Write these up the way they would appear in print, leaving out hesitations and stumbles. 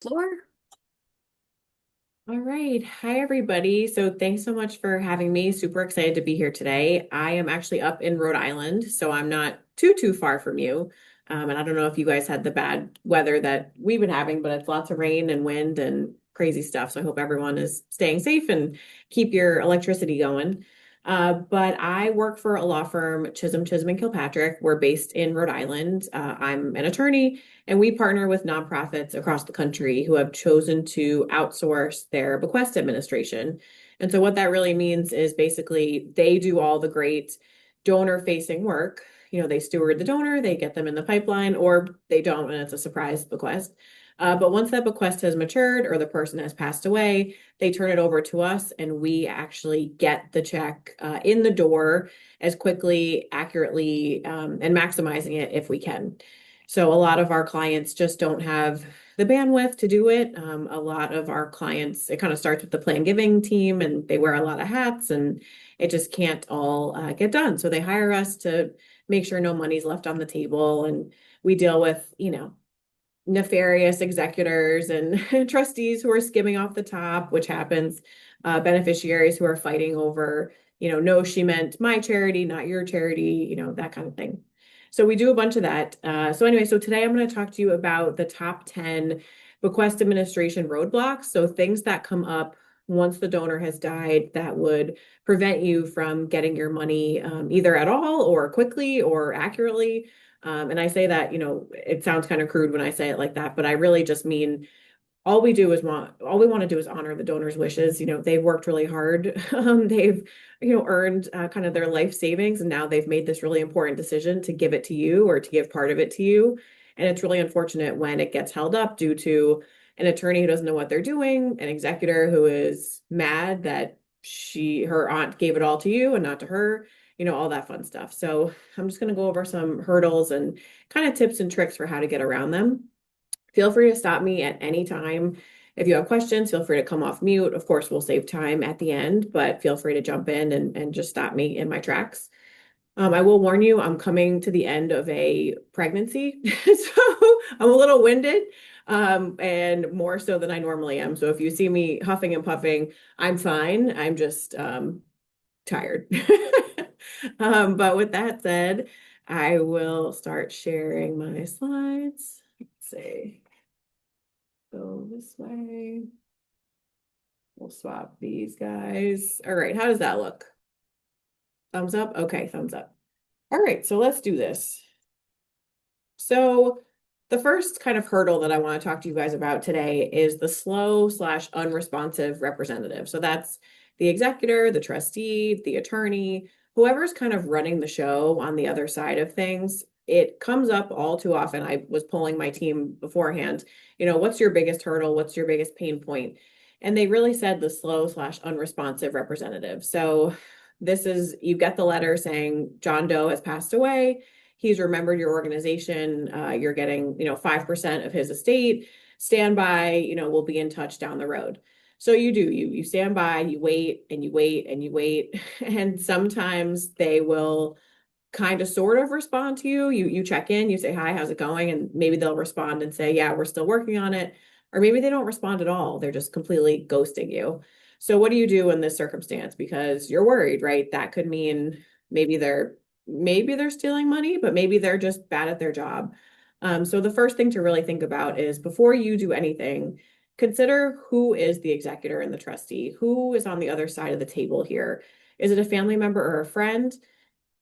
Floor. All right. Hi, everybody. So thanks so much for having me. Super excited to be here today. I am actually up in Rhode Island, so I'm not too far from you. And I don't know if you guys had the bad weather that we've been having, but it's lots of rain and wind and crazy stuff. So I hope everyone is staying safe and keep your electricity going. But I work for a law firm, Chisholm and Kilpatrick. We're based in Rhode Island. I'm an attorney and we partner with nonprofits across the country who have chosen to outsource their bequest administration. And so, what that really means is basically they do all the great donor facing work. They steward the donor, they get them in the pipeline, or they don't, and it's a surprise bequest. But once that bequest has matured or the person has passed away, they turn it over to us, and we actually get the check in the door as quickly, accurately, and maximizing it if we can. So a lot of our clients just don't have the bandwidth to do it. A lot of our clients, it kind of starts with the plan giving team and they wear a lot of hats and it just can't all get done. So they hire us to make sure no money's left on the table. And we deal with, nefarious executors and trustees who are skimming off the top, which happens, beneficiaries who are fighting over, no, she meant my charity, not your charity, that kind of thing. So we do a bunch of that. So today I'm going to talk to you about the top 10 bequest administration roadblocks. So things that come up once the donor has died that would prevent you from getting your money either at all or quickly or accurately. And I say that, it sounds kind of crude when I say it like that, but I really just mean all we want to do is honor the donor's wishes. They've worked really hard. They've, earned kind of their life savings, and now they've made this really important decision to give it to you or to give part of it to you. And it's really unfortunate when it gets held up due to an attorney who doesn't know what they're doing, an executor who is mad that her aunt gave it all to you and not to her, all that fun stuff. So I'm just going to go over some hurdles and kind of tips and tricks for how to get around them. Feel free to stop me at any time. If you have questions, feel free to come off mute. Of course, we'll save time at the end, but feel free to jump in and just stop me in my tracks. I will warn you, I'm coming to the end of a pregnancy, so I'm a little winded, and more so than I normally am. So if you see me huffing and puffing, I'm fine. I'm just tired. But with that said, I will start sharing my slides. Let's see. Go this way. We'll swap these guys. All right, how does that look? Thumbs up? Okay, thumbs up. All right, so let's do this. So the first kind of hurdle that I want to talk to you guys about today is the slow slash unresponsive representative. So that's the executor, the trustee, the attorney, whoever's kind of running the show on the other side of things. It comes up all too often. I was polling my team beforehand, what's your biggest hurdle? What's your biggest pain point? And they really said the slow slash unresponsive representative. So this is, you get the letter saying John Doe has passed away. He's remembered your organization. You're getting, 5% of his estate. Stand by, we'll be in touch down the road. So you stand by, you wait and you wait and you wait. And sometimes they will kind of sort of respond to you. You check in, you say, hi, how's it going? And maybe they'll respond and say, yeah, we're still working on it. Or maybe they don't respond at all. They're just completely ghosting you. So what do you do in this circumstance? Because you're worried, right? That could mean maybe they're stealing money, but maybe they're just bad at their job. So the first thing to really think about is before you do anything, consider who is the executor and the trustee. Who is on the other side of the table here? Is it a family member or a friend?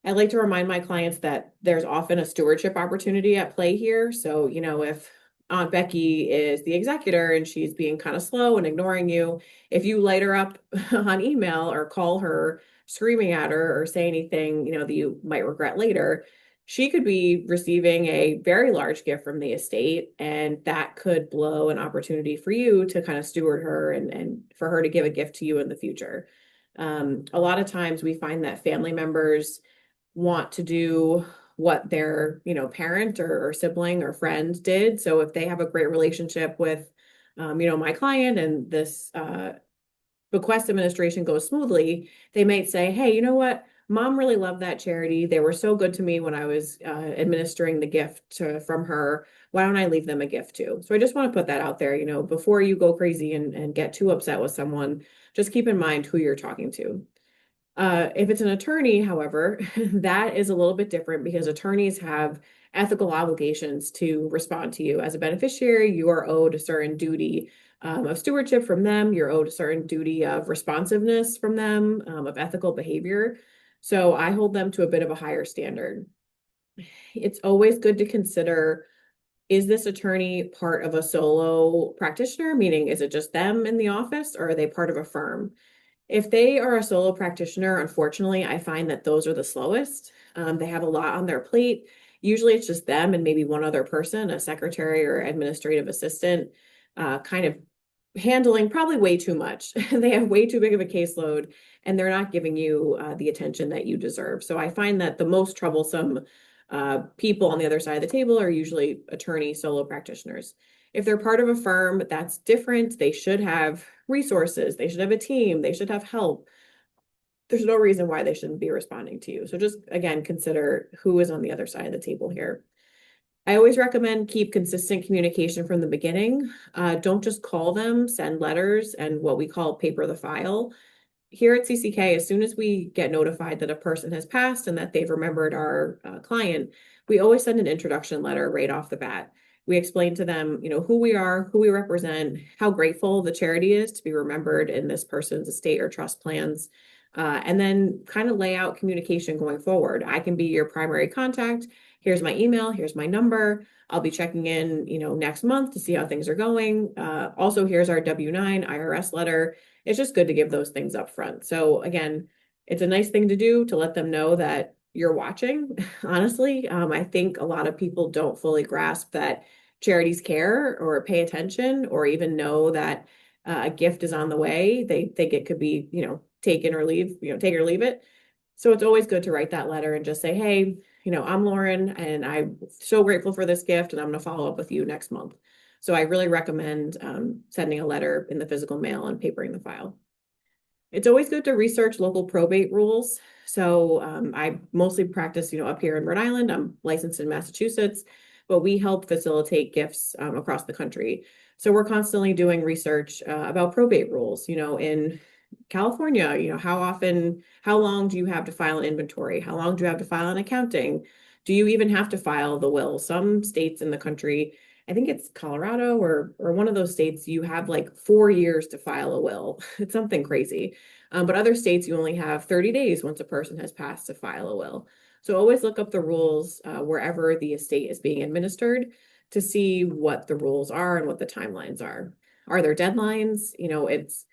I like to remind my clients that there's often a stewardship opportunity at play here. So, if Aunt Becky is the executor and she's being kind of slow and ignoring you, if you light her up on email or call her screaming at her or say anything, that you might regret later, she could be receiving a very large gift from the estate, and that could blow an opportunity for you to kind of steward her and for her to give a gift to you in the future. A lot of times we find that family members want to do what their, parent or sibling or friend did. So if they have a great relationship with, my client and this bequest administration goes smoothly, they might say, hey, you know what? Mom really loved that charity. They were so good to me when I was administering the gift from her. Why don't I leave them a gift too? So I just want to put that out there, before you go crazy and get too upset with someone, just keep in mind who you're talking to. If it's an attorney, however, that is a little bit different because attorneys have ethical obligations to respond to you. As a beneficiary, you are owed a certain duty of stewardship from them. You're owed a certain duty of responsiveness from them, of ethical behavior. So I hold them to a bit of a higher standard. It's always good to consider, is this attorney part of a solo practitioner? Meaning, is it just them in the office or are they part of a firm? If they are a solo practitioner, unfortunately, I find that those are the slowest. They have a lot on their plate. Usually it's just them and maybe one other person, a secretary or administrative assistant, kind of handling probably way too much. They have way too big of a caseload and they're not giving you the attention that you deserve. So I find that the most troublesome people on the other side of the table are usually attorney solo practitioners. If they're part of a firm, that's different. They should have resources. They should have a team. They should have help. There's no reason why they shouldn't be responding to you. So just again, consider who is on the other side of the table here. I always recommend keep consistent communication from the beginning. Don't just call them, send letters, and what we call paper the file. Here at CCK, as soon as we get notified that a person has passed and that they've remembered our client, we always send an introduction letter right off the bat. We explain to them, who we are, who we represent, how grateful the charity is to be remembered in this person's estate or trust plans, and then kind of lay out communication going forward. I can be your primary contact. Here's my email. Here's my number. I'll be checking in, next month to see how things are going. Also, here's our W-9 IRS letter. It's just good to give those things up front. So again, it's a nice thing to do to let them know that you're watching. Honestly, I think a lot of people don't fully grasp that charities care or pay attention or even know that a gift is on the way. They think it could be, taken or leave, take or leave it. So it's always good to write that letter and just say, hey, I'm Lauren and I'm so grateful for this gift and I'm going to follow up with you next month. So I really recommend sending a letter in the physical mail and papering the file. It's always good to research local probate rules. So I mostly practice, up here in Rhode Island. I'm licensed in Massachusetts, but we help facilitate gifts across the country. So we're constantly doing research about probate rules, in California, how long do you have to file an inventory? How long do you have to file an accounting? Do you even have to file the will? Some states in the country, I think it's Colorado or one of those states, you have like 4 years to file a will. It's something crazy. But other states, you only have 30 days once a person has passed to file a will. So always look up the rules wherever the estate is being administered to see what the rules are and what the timelines are. Are there deadlines? It's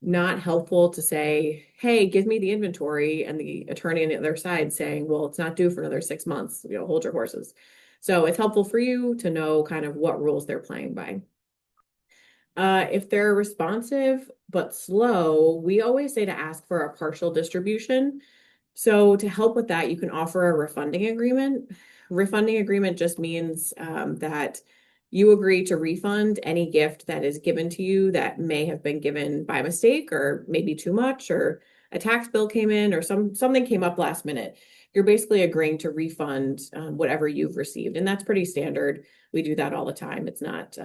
not helpful to say, hey, give me the inventory, and the attorney on the other side saying, well, it's not due for another 6 months, hold your horses. So it's helpful for you to know kind of what rules they're playing by. If they're responsive but slow, we always say to ask for a partial distribution. So to help with that, you can offer a refunding agreement. Refunding agreement just means that you agree to refund any gift that is given to you that may have been given by mistake or maybe too much, or a tax bill came in or something came up last minute. You're basically agreeing to refund whatever you've received. And that's pretty standard. We do that all the time. It's not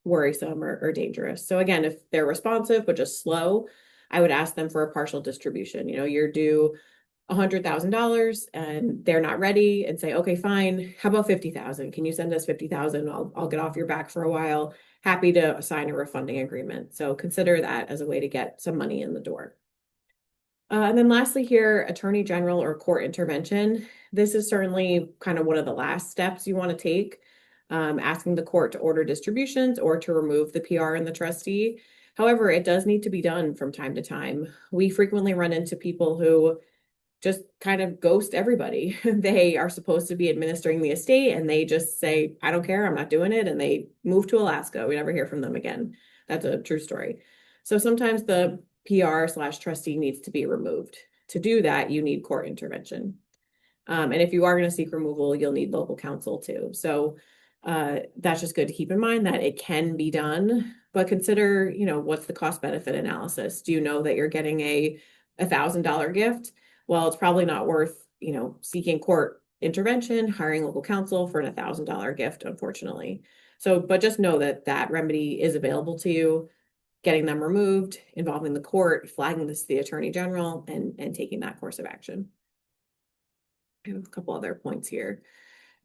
worrisome or dangerous. So again, if they're responsive but just slow, I would ask them for a partial distribution. You're due $100,000 and they're not ready, and say, okay, fine. How about 50,000? Can you send us 50,000? I'll get off your back for a while. Happy to sign a refunding agreement. So consider that as a way to get some money in the door. And then lastly here, attorney general or court intervention. This is certainly kind of one of the last steps you want to take, asking the court to order distributions or to remove the PR and the trustee. However, it does need to be done from time to time. We frequently run into people who just kind of ghost everybody. They are supposed to be administering the estate and they just say, I don't care, I'm not doing it. And they move to Alaska. We never hear from them again. That's a true story. So sometimes the PR/trustee needs to be removed. To do that, you need court intervention. And if you are going to seek removal, you'll need local counsel too. So that's just good to keep in mind that it can be done, but consider, what's the cost benefit analysis? Do you know that you're getting a $1,000 gift? well, it's probably not worth, seeking court intervention, hiring local counsel for an $1,000 gift, unfortunately. So, but just know that that remedy is available to you, getting them removed, involving the court, flagging this to the attorney general, and taking that course of action. I have a couple other points here.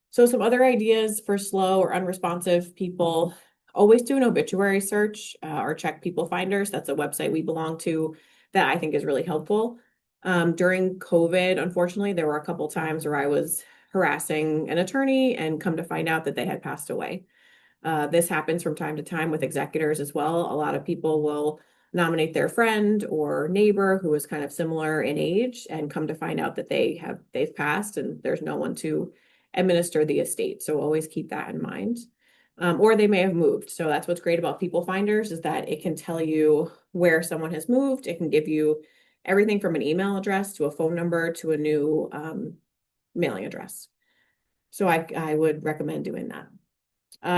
So some other ideas for slow or unresponsive people: always do an obituary search or check People Finders. That's a website we belong to that I think is really helpful. During COVID, unfortunately, there were a couple times where I was harassing an attorney and come to find out that they had passed away. This happens from time to time with executors as well. A lot of people will nominate their friend or neighbor who is kind of similar in age and come to find out that they've passed and there's no one to administer the estate. So always keep that in mind. Or they may have moved. So that's what's great about People Finders, is that it can tell you where someone has moved. It can give you everything from an email address to a phone number to a new mailing address. So I would recommend doing that.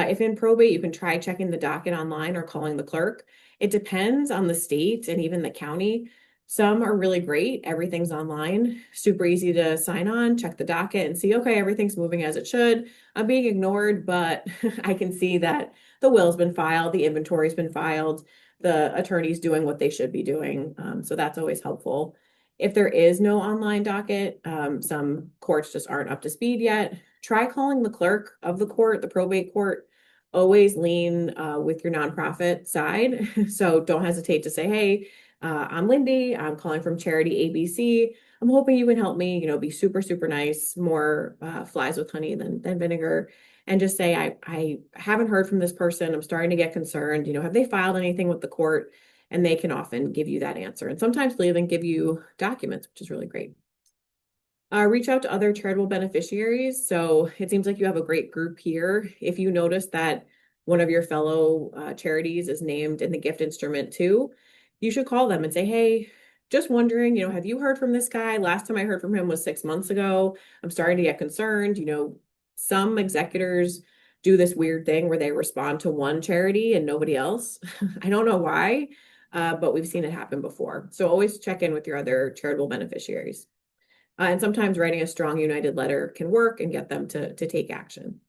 If in probate, you can try checking the docket online or calling the clerk. It depends on the state and even the county. Some are really great. Everything's online, super easy to sign on, check the docket and see, okay, everything's moving as it should. I'm being ignored, but I can see that the will's been filed, the inventory's been filed, the attorney's doing what they should be doing. So that's always helpful. If there is no online docket, some courts just aren't up to speed yet. Try calling the clerk of the court, the probate court. Always lean with your nonprofit side. So don't hesitate to say, hey, I'm Lindy. I'm calling from charity ABC. I'm hoping you can help me, be super, super nice, more flies with honey than vinegar. And just say, I haven't heard from this person. I'm starting to get concerned. Have they filed anything with the court? And they can often give you that answer. And sometimes they'll even give you documents, which is really great. Reach out to other charitable beneficiaries. So it seems like you have a great group here. If you notice that one of your fellow charities is named in the gift instrument too, you should call them and say, hey, just wondering, have you heard from this guy? Last time I heard from him was 6 months ago. I'm starting to get concerned. Some executors do this weird thing where they respond to one charity and nobody else. I don't know why, but we've seen it happen before. So always check in with your other charitable beneficiaries. And sometimes writing a strong united letter can work and get them to take action.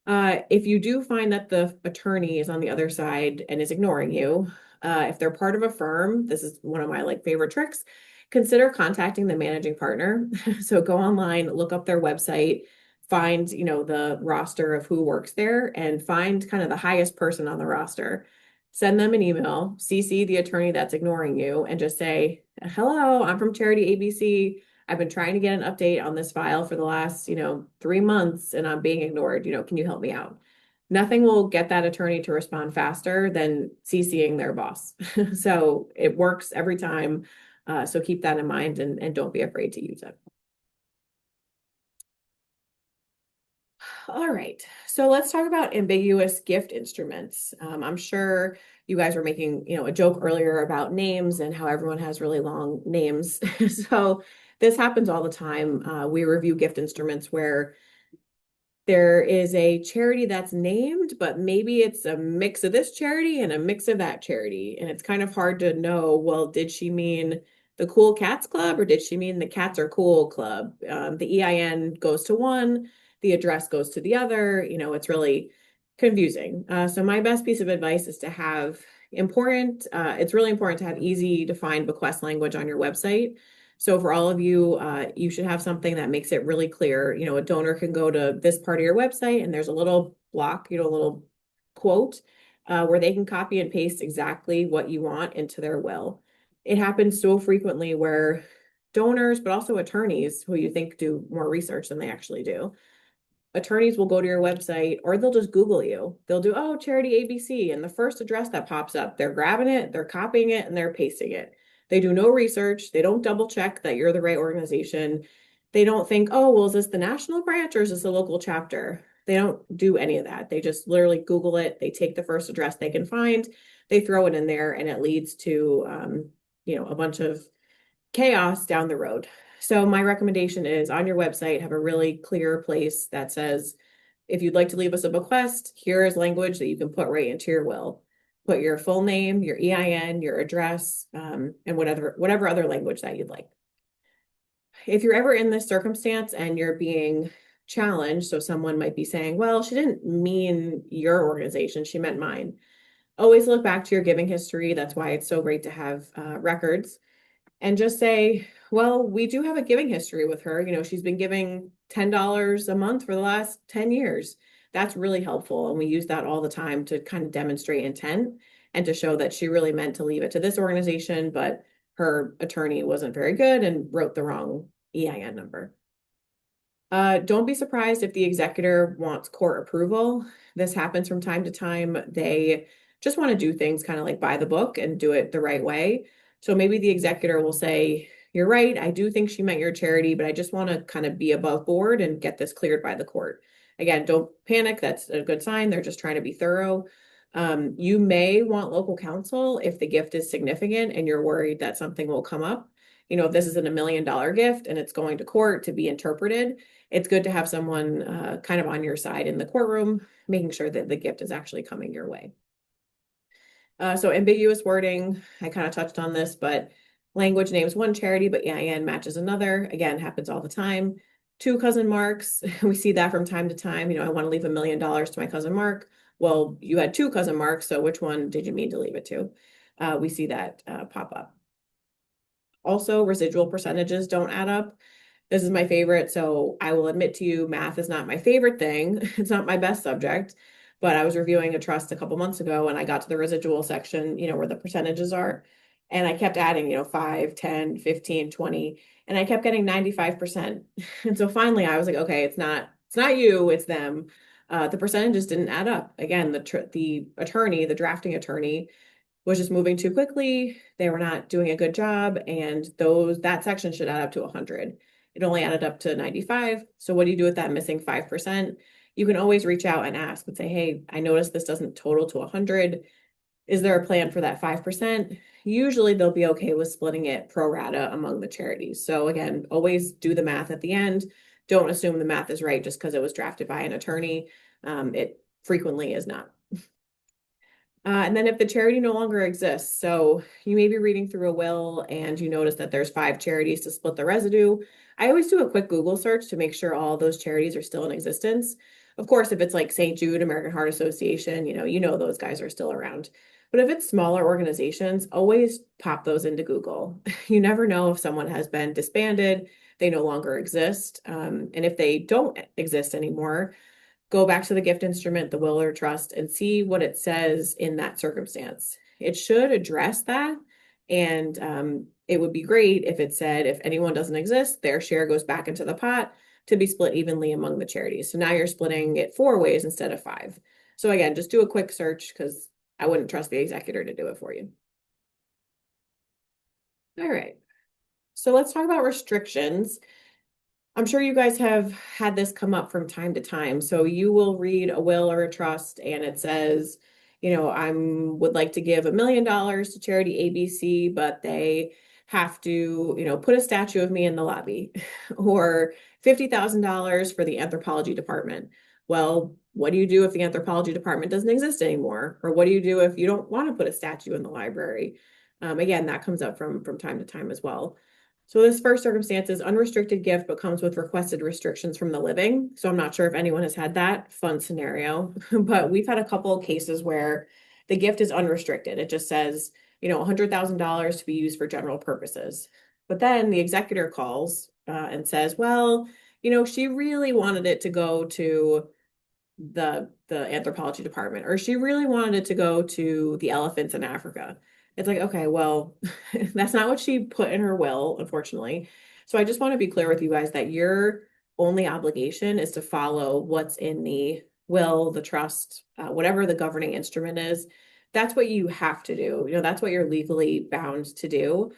If you do find that the attorney is on the other side and is ignoring you, if they're part of a firm, this is one of my favorite tricks, consider contacting the managing partner. So go online, look up their website, find, the roster of who works there, and find kind of the highest person on the roster. Send them an email, CC the attorney that's ignoring you, and just say, hello, I'm from Charity ABC. I've been trying to get an update on this file for the last, 3 months, and I'm being ignored. Can you help me out? Nothing will get that attorney to respond faster than CCing their boss. So it works every time. So keep that in mind and don't be afraid to use it. All right, so let's talk about ambiguous gift instruments. I'm sure you guys were making, a joke earlier about names and how everyone has really long names. So this happens all the time. We review gift instruments where there is a charity that's named, but maybe it's a mix of this charity and a mix of that charity. And it's kind of hard to know, well, did she mean the Cool Cats Club or did she mean the Cats Are Cool Club? The EIN goes to one, the address goes to the other. It's really confusing. So my best piece of advice is to have it's really important to have easy to find bequest language on your website. So for all of you, you should have something that makes it really clear. A donor can go to this part of your website and there's a little block, a little quote where they can copy and paste exactly what you want into their will. It happens so frequently where donors, but also attorneys who you think do more research than they actually do. Attorneys will go to your website or they'll just Google you. They'll do, oh, Charity ABC, and the first address that pops up, they're grabbing it, they're copying it, and they're pasting it. They do no research. They don't double check that you're the right organization. They don't think, oh, well, is this the national branch or is this a local chapter? They don't do any of that. They just literally Google it. They take the first address they can find. They throw it in there and it leads to, a bunch of chaos down the road. So my recommendation is on your website, have a really clear place that says, if you'd like to leave us a bequest, here is language that you can put right into your will. Put your full name, your EIN, your address, and whatever other language that you'd like. if you're ever in this circumstance and you're being challenged, so someone might be saying, well, she didn't mean your organization, she meant mine. Always look back to your giving history. That's why it's so great to have records and just say, well, we do have a giving history with her. She's been giving $10 a month for the last 10 years. That's really helpful. And we use that all the time to kind of demonstrate intent and to show that she really meant to leave it to this organization, but her attorney wasn't very good and wrote the wrong EIN number. Don't be surprised if the executor wants court approval. This happens from time to time. They just want to do things kind of like by the book and do it the right way. So maybe the executor will say, you're right, I do think she meant your charity, but I just want to kind of be above board and get this cleared by the court. Again, don't panic. That's a good sign. They're just trying to be thorough. You may want local counsel if the gift is significant and you're worried that something will come up. If this isn't $1 million gift and it's going to court to be interpreted, it's good to have someone kind of on your side in the courtroom, making sure that the gift is actually coming your way. So ambiguous wording, I kind of touched on this, but language names one charity, but EIN matches another. Again, happens all the time. Two cousin Marks, we see that from time to time. I want to leave $1 million to my cousin Mark. Well, you had two cousin Marks, so which one did you mean to leave it to? We see that pop up. Also, residual percentages don't add up. This is my favorite, so I will admit to you, math is not my favorite thing. It's not my best subject, but I was reviewing a trust a couple months ago and I got to the residual section, where the percentages are. And I kept adding, 5, 10, 15, 20, and I kept getting 95%. And so finally I was like, okay, it's not you, it's them. The percentages didn't add up. Again, the attorney, the drafting attorney, was just moving too quickly. They were not doing a good job, and that section should add up to 100. It only added up to 95. So what do you do with that missing 5%? You can always reach out and ask and say, hey, I noticed this doesn't total to 100. Is there a plan for that 5%? Usually they'll be okay with splitting it pro rata among the charities. So again, always do the math at the end. Don't assume the math is right just because it was drafted by an attorney. It frequently is not. And then if the charity no longer exists, so you may be reading through a will and you notice that there's 5 charities to split the residue. I always do a quick Google search to make sure all those charities are still in existence. Of course, if it's like St. Jude, American Heart Association, those guys are still around. But if it's smaller organizations, always pop those into Google. You never know if someone has been disbanded, they no longer exist. And if they don't exist anymore, go back to the gift instrument, the will or trust, and see what it says in that circumstance. It should address that. And it would be great if it said, if anyone doesn't exist, their share goes back into the pot to be split evenly among the charities. So now you're splitting it 4 ways instead of 5. So again, just do a quick search because I wouldn't trust the executor to do it for you. All right. So let's talk about restrictions. I'm sure you guys have had this come up from time to time. So you will read a will or a trust and it says, I would like to give $1 million to charity ABC, but they have to, put a statue of me in the lobby or $50,000 for the anthropology department. Well, what do you do if the anthropology department doesn't exist anymore? Or what do you do if you don't want to put a statue in the library? Again, that comes up from time to time as well. So this first circumstance is unrestricted gift, but comes with requested restrictions from the living. So I'm not sure if anyone has had that fun scenario, but we've had a couple of cases where the gift is unrestricted. It just says, $100,000 to be used for general purposes. But then the executor calls and says, well, she really wanted it to go to the anthropology department, or she really wanted it to go to the elephants in Africa. It's like, okay, well, that's not what she put in her will, unfortunately. So I just want to be clear with you guys that your only obligation is to follow what's in the will, the trust, whatever the governing instrument is. That's what you have to do. That's what you're legally bound to do.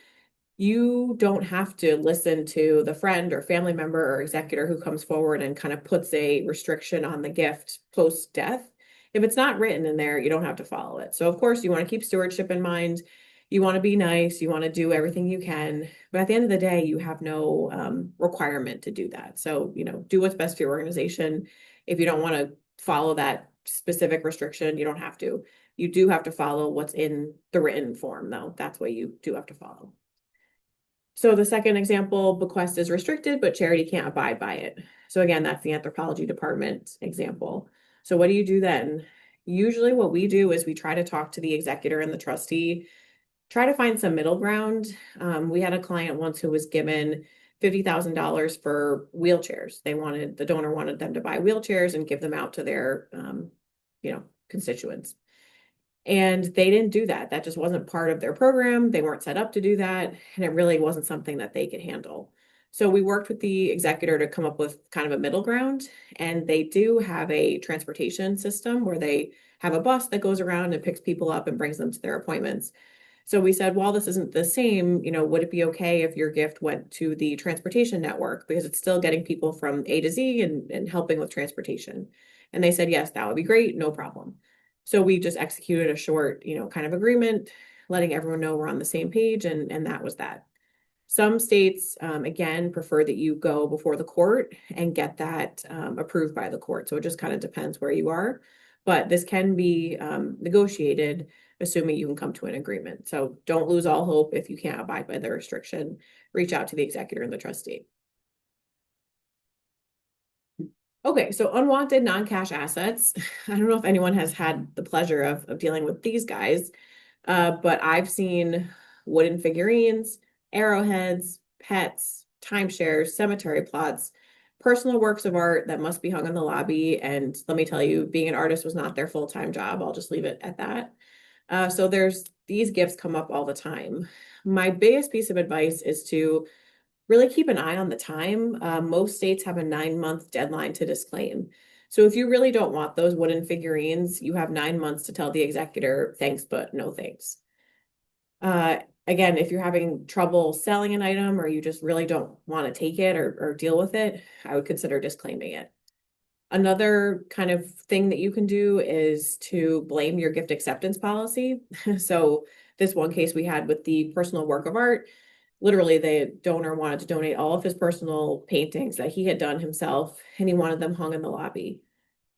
You don't have to listen to the friend or family member or executor who comes forward and kind of puts a restriction on the gift post-death. If it's not written in there, you don't have to follow it. So of course, you want to keep stewardship in mind. You want to be nice. You want to do everything you can. But at the end of the day, you have no requirement to do that. So, do what's best for your organization. If you don't want to follow that specific restriction, you don't have to. You do have to follow what's in the written form, though. That's what you do have to follow. So the second example, bequest is restricted, but charity can't abide by it. So again, that's the anthropology department example. So what do you do then? Usually what we do is we try to talk to the executor and the trustee, try to find some middle ground. We had a client once who was given $50,000 for wheelchairs. The donor wanted them to buy wheelchairs and give them out to their, constituents. And they didn't do that. That just wasn't part of their program. They weren't set up to do that. And it really wasn't something that they could handle. So we worked with the executor to come up with kind of a middle ground. And they do have a transportation system where they have a bus that goes around and picks people up and brings them to their appointments. So we said, while this isn't the same, would it be okay if your gift went to the transportation network? Because it's still getting people from A to Z and helping with transportation. And they said, yes, that would be great, no problem. So we just executed a short, kind of agreement, letting everyone know we're on the same page, and that was that. Some states, again, prefer that you go before the court and get that approved by the court. So it just kind of depends where you are. But this can be negotiated, assuming you can come to an agreement. So don't lose all hope if you can't abide by the restriction. Reach out to the executor and the trustee. Okay, so unwanted non-cash assets. I don't know if anyone has had the pleasure of dealing with these guys, but I've seen wooden figurines, arrowheads, pets, timeshares, cemetery plots, personal works of art that must be hung in the lobby. And let me tell you, being an artist was not their full-time job. I'll just leave it at that. So there's these gifts come up all the time. My biggest piece of advice is to really keep an eye on the time. Most states have a 9-month deadline to disclaim. So if you really don't want those wooden figurines, you have 9 months to tell the executor, thanks, but no thanks. Uh, Again, if you're having trouble selling an item or you just really don't want to take it or deal with it, I would consider disclaiming it. Another kind of thing that you can do is to blame your gift acceptance policy. So this one case we had with the personal work of art, literally the donor wanted to donate all of his personal paintings that he had done himself, and he wanted them hung in the lobby.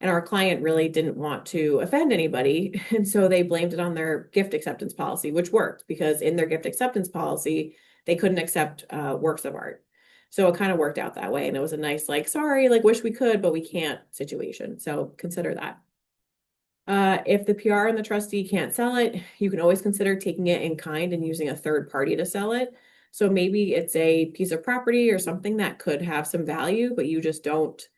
And our client really didn't want to offend anybody. And so they blamed it on their gift acceptance policy, which worked because in their gift acceptance policy, they couldn't accept works of art. So it kind of worked out that way. And it was a nice, like, sorry, like, wish we could, but we can't situation. So consider that. If the PR and the trustee can't sell it, you can always consider taking it in kind and using a third party to sell it. So maybe it's a piece of property or something that could have some value, but you don't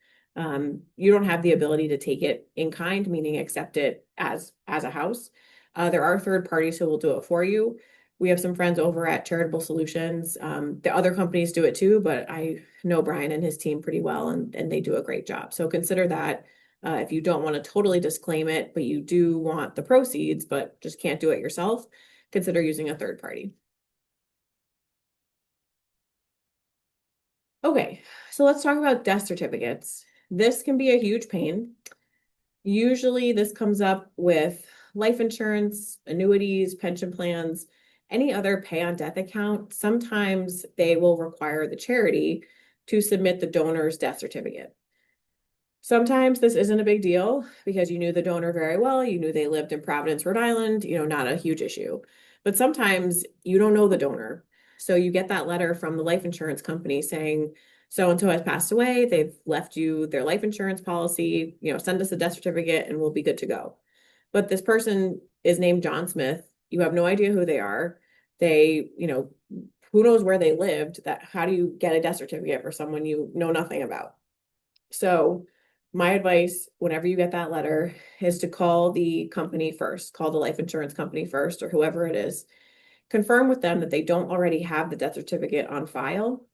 have the ability to take it in kind, meaning accept it as a house. There are third parties who will do it for you. We have some friends over at Charitable Solutions. The other companies do it too, but I know Brian and his team pretty well, and they do a great job. So consider that. If you don't want to totally disclaim it, but you do want the proceeds, but just can't do it yourself, consider using a third party. Okay, so let's talk about death certificates. This can be a huge pain. Usually this comes up with life insurance, annuities, pension plans, any other pay on death account. Sometimes they will require the charity to submit the donor's death certificate. Sometimes this isn't a big deal because you knew the donor very well. You knew they lived in Providence, Rhode Island, not a huge issue. But sometimes you don't know the donor. So you get that letter from the life insurance company saying, so and so has passed away. They've left you their life insurance policy, send us a death certificate and we'll be good to go. But this person is named John Smith. You have no idea who they are. Who knows where they lived? How do you get a death certificate for someone you know nothing about? So my advice, whenever you get that letter, is to call the company first, call the life insurance company first, or whoever it is. Confirm with them that they don't already have the death certificate on file.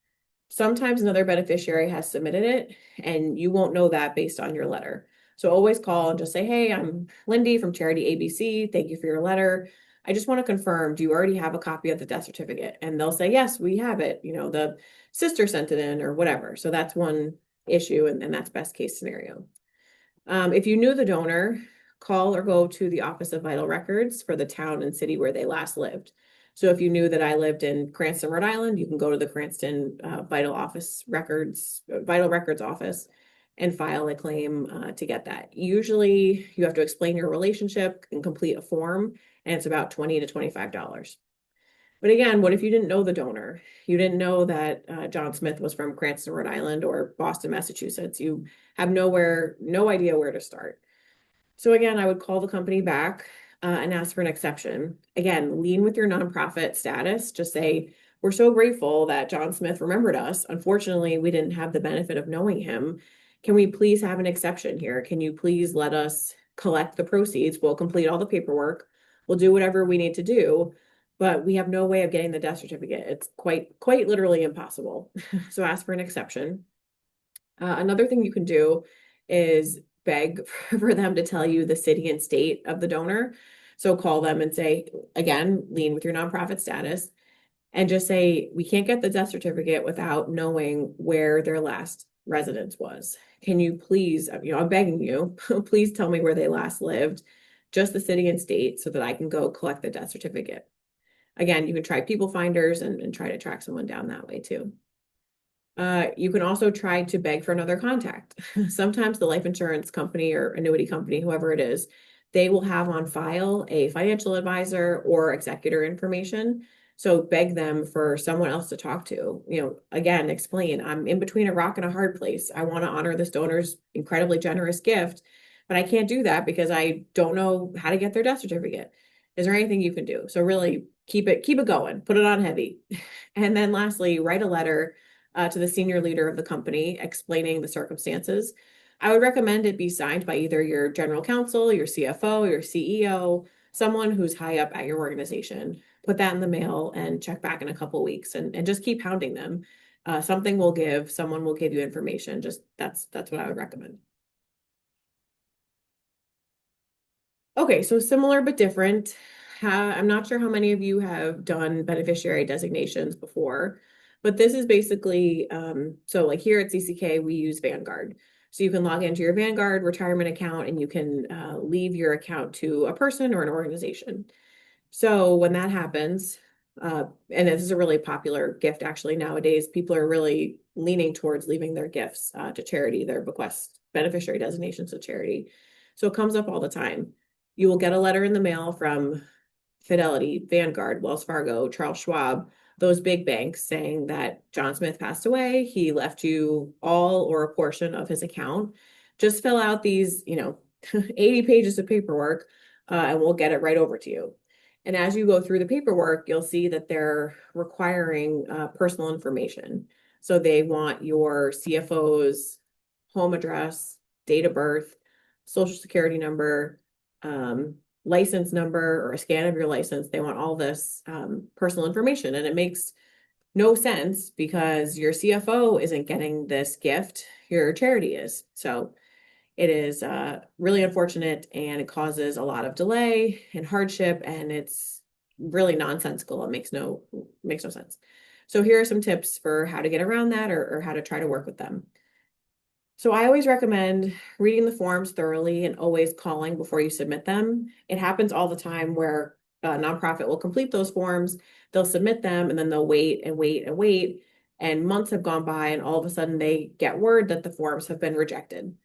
Sometimes another beneficiary has submitted it, and you won't know that based on your letter. So always call and just say, hey, I'm Lindy from Charity ABC. Thank you for your letter. I just want to confirm, do you already have a copy of the death certificate? And they'll say, yes, we have it. The sister sent it in or whatever. So that's one issue, and that's best case scenario. If you knew the donor, call or go to the Office of Vital Records for the town and city where they last lived. So if you knew that I lived in Cranston, Rhode Island, you can go to the Cranston Vital Records office and file a claim to get that. Usually you have to explain your relationship and complete a form, and it's about $20 to $25. But again, what if you didn't know the donor? You didn't know that John Smith was from Cranston, Rhode Island or Boston, Massachusetts. You have no idea where to start. So again, I would call the company back and ask for an exception. Again, lean with your nonprofit status. Just say, we're so grateful that John Smith remembered us. Unfortunately, we didn't have the benefit of knowing him. Can we please have an exception here? Can you please let us collect the proceeds? We'll complete all the paperwork. We'll do whatever we need to do, but we have no way of getting the death certificate. It's quite literally impossible. So ask for an exception. Another thing you can do is beg for them to tell you the city and state of the donor. So call them and say, again, lean with your nonprofit status and just say, we can't get the death certificate without knowing where their last residence was. Can you please, I'm begging you, please tell me where they last lived, just the city and state, so that I can go collect the death certificate. Again, you can try people finders and try to track someone down that way too. You can also try to beg for another contact. Sometimes the life insurance company or annuity company, whoever it is, they will have on file a financial advisor or executor information. So beg them for someone else to talk to. Again, explain, I'm in between a rock and a hard place. I want to honor this donor's incredibly generous gift, but I can't do that because I don't know how to get their death certificate. Is there anything you can do? So really keep it going, put it on heavy. And then lastly, write a letter to the senior leader of the company explaining the circumstances. I would recommend it be signed by either your general counsel, your CFO, your CEO, someone who's high up at your organization. Put that in the mail and check back in a couple weeks and just keep hounding them. Someone will give you information. Just that's what I would recommend. Okay, so similar but different. I'm not sure how many of you have done beneficiary designations before, but this is basically, so like here at CCK, we use Vanguard. So you can log into your Vanguard retirement account and you can leave your account to a person or an organization. So when that happens, and this is a really popular gift actually nowadays, people are really leaning towards leaving their gifts to charity, their bequest beneficiary designations to charity. So it comes up all the time. You will get a letter in the mail from Fidelity, Vanguard, Wells Fargo, Charles Schwab, those big banks saying that John Smith passed away. He left you all or a portion of his account. Just fill out these, 80 pages of paperwork, and we'll get it right over to you. And as you go through the paperwork, you'll see that they're requiring personal information. So they want your CFO's home address, date of birth, social security number, license number, or a scan of your license. They want all this personal information. And it makes no sense because your CFO isn't getting this gift, your charity is. So it is really unfortunate and it causes a lot of delay and hardship, and it's really nonsensical. It makes no sense. So here are some tips for how to get around that or how to try to work with them. So I always recommend reading the forms thoroughly and always calling before you submit them. It happens all the time where a nonprofit will complete those forms, they'll submit them, and then they'll wait and wait and wait. And months have gone by, and all of a sudden they get word that the forms have been rejected.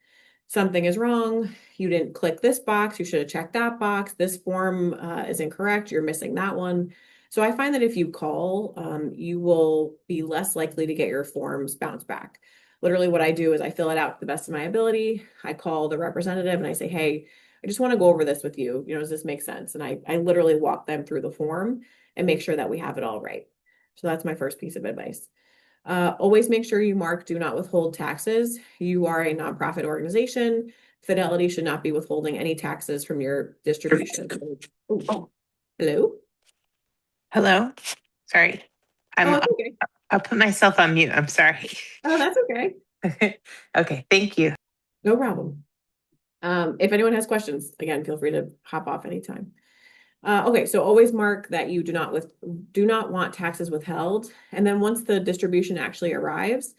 Something is wrong. You didn't click this box. You should have checked that box. This form is incorrect. You're missing that one. So I find that if you call, you will be less likely to get your forms bounced back. Literally what I do is I fill it out to the best of my ability. I call the representative and I say, hey, I just want to go over this with you. Does this make sense? And I literally walk them through the form and make sure that we have it all right. So that's my first piece of advice. Always make sure you mark do not withhold taxes. You are a nonprofit organization. Fidelity should not be withholding any taxes from your distribution. Oh, hello? Hello? Sorry. Oh, I'm it's okay. I'll put myself on mute. I'm sorry. Oh, that's okay. Okay, thank you. No problem. If anyone has questions, again, feel free to hop off anytime. Okay, so always mark that you do not want taxes withheld. And then once the distribution actually arrives,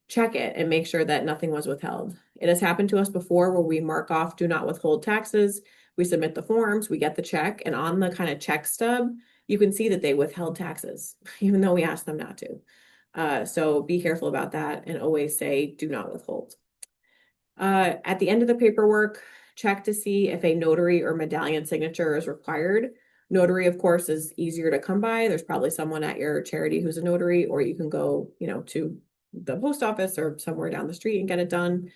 check it and make sure that nothing was withheld. It has happened to us before where we mark off do not withhold taxes. We submit the forms, we get the check, and on the kind of check stub, you can see that they withheld taxes, even though we asked them not to. So be careful about that and always say do not withhold. At the end of the paperwork, check to see if a notary or medallion signature is required. Notary, of course, is easier to come by. There's probably someone at your charity who's a notary, or you can go, to the post office or somewhere down the street and get it done.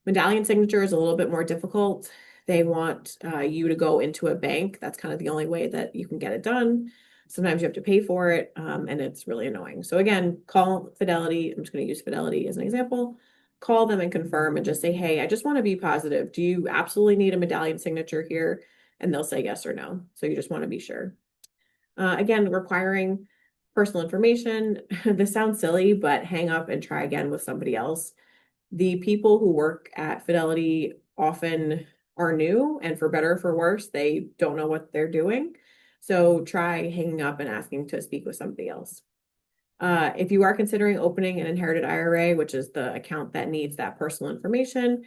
Medallion signature is a little bit more difficult. They want you to go into a bank. That's kind of the only way that you can get it done. Sometimes you have to pay for it, and it's really annoying. So again, call Fidelity. I'm just going to use Fidelity as an example. Call them and confirm and just say, hey, I just want to be positive. Do you absolutely need a medallion signature here? And they'll say yes or no. So you just want to be sure. Again, requiring personal information. This sounds silly, but hang up and try again with somebody else. The people who work at Fidelity often are new, and for better or for worse, they don't know what they're doing. So try hanging up and asking to speak with somebody else. If you are considering opening an inherited IRA, which is the account that needs that personal information,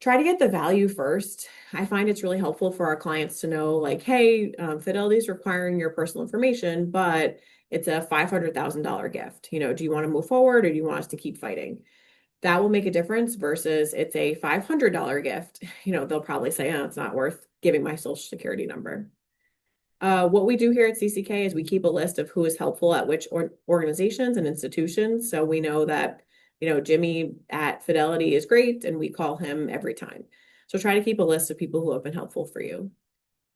try to get the value first. I find it's really helpful for our clients to know, like, hey, Fidelity is requiring your personal information, but it's a $500,000 gift. Do you want to move forward, or do you want us to keep fighting? That will make a difference versus it's a $500 gift. They'll probably say, oh, it's not worth giving my social security number. What we do here at CCK is we keep a list of who is helpful at which organizations and institutions. So we know that, Jimmy at Fidelity is great, and we call him every time. So try to keep a list of people who have been helpful for you.